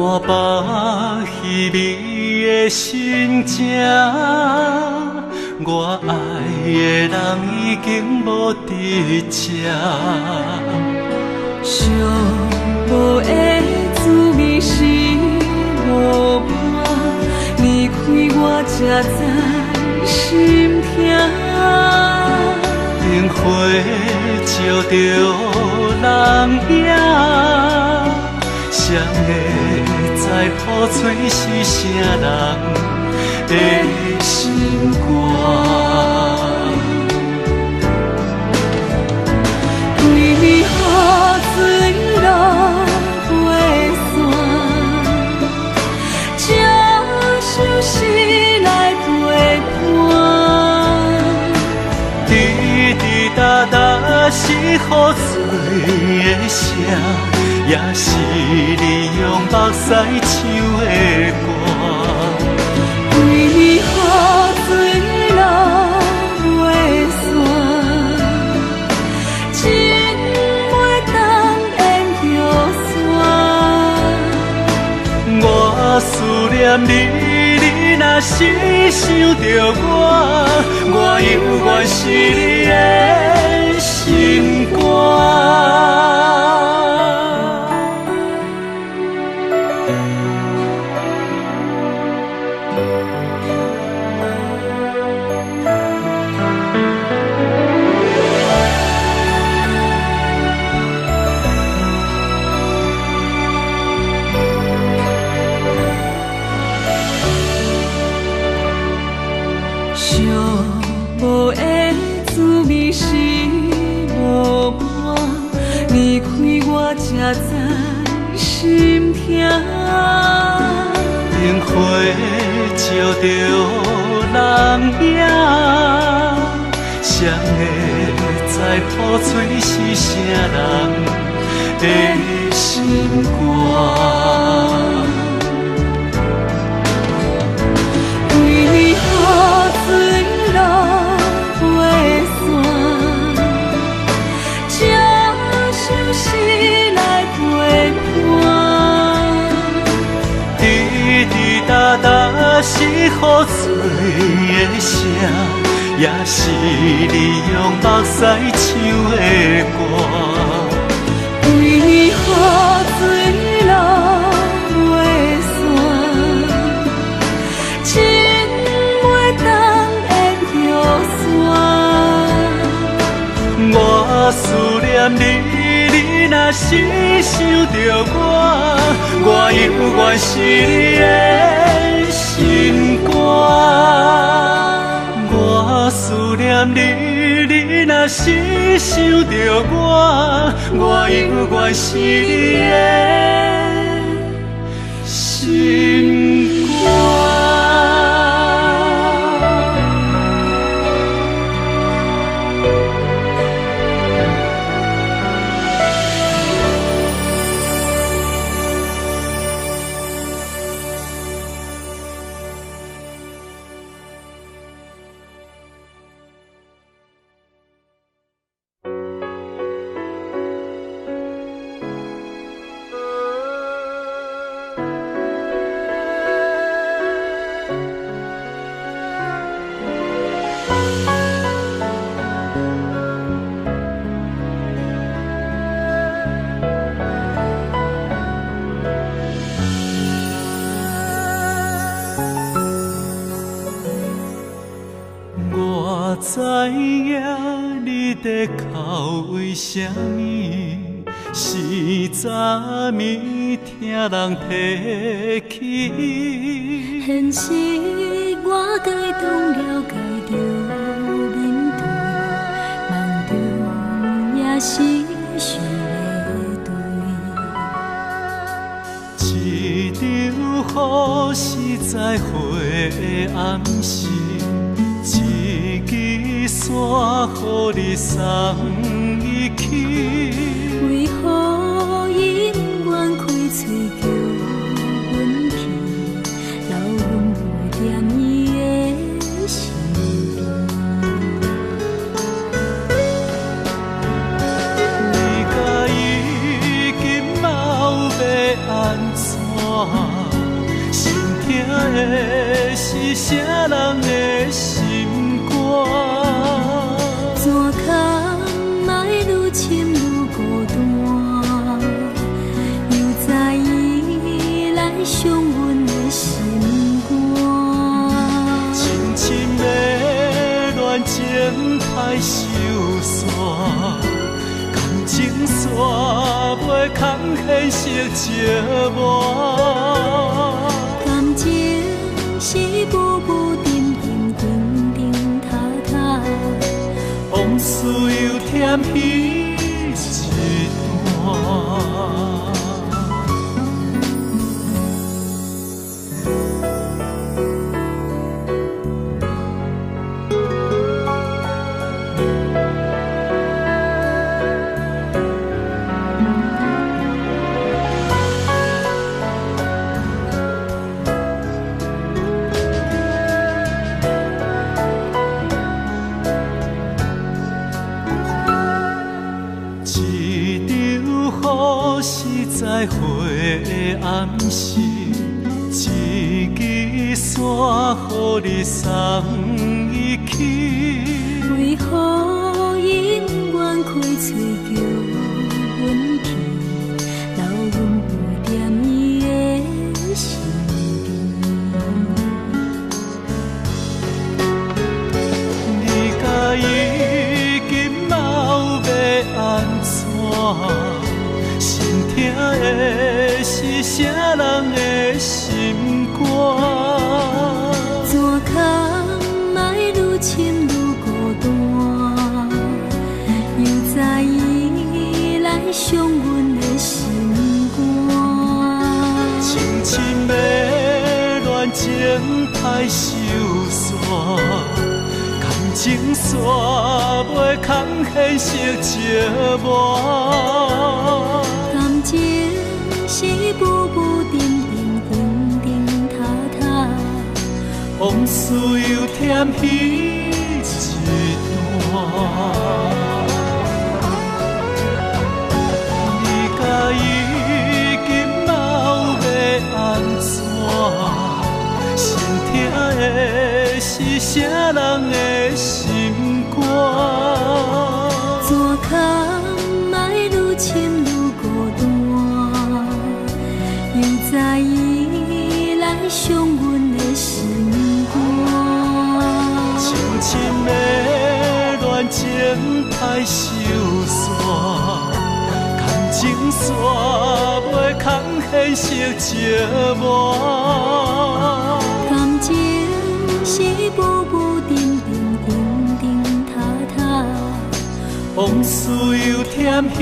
满腹虚伪的心情，我爱的人已经无伫这。寂寞的滋味是无伴，离开我才知心痛。灯火照着人影，谁会知雨吹是啥人的心肝？为何水落袂散，这首诗来陪伴。滴滴答答是雨水的声，也是你用目屎唱的歌。为何水落袂散，情袂当淹着山。我思念你，你若是想着我犹原是你的心肝。寂寞的滋味是无伴，离开我才知心痛。灯火照着人影，谁会知雨吹是啥人的心肝？为何水落袂散，这首诗来陪伴。滴滴答答是雨水的声，也是你用目屎唱的歌。为何水落袂散，情袂当淹着山。我思念你，你若是想着我犹原是你的心肝。我思念你，你若是想着我犹原是你的心肝。我知影你在哭为什么，是昨暝听人提起。现实我该当了解着面对，梦中也是想要对。一场雨是在灰的暗时，一支伞予你送伊去。为何伊不愿开嘴叫阮去，留阮陪踮伊的身边？你甲伊今后要安怎？心痛的是啥人的心肝？怎堪爱愈深愈孤单？又知伊来伤阮的心肝。深深的恋情歹收线。情线袂空现实折磨，感情是浮浮沉沉、停停踏踏，往事又添彼一段。在灰暗时，一支线予你送伊去。为何伊不愿开嘴叫阮去，留阮陪踮伊的身边？你甲伊今后要安怎？痛的是啥人的心肝？怎堪爱愈深愈孤单？又知伊来伤阮的心肝。深深的恋情歹收线，感情线袂空现实折磨。情是浮浮沉沉、停停踏踏，往事又添彼一段。你甲伊今后要安怎？心痛的是啥人的心肝？怎堪爱愈深愈孤单？又知伊来伤阮的心肝。深深的恋情歹收线，感情线袂空现实折磨。感情是浮浮沉沉、停停踏踏，往事又添彼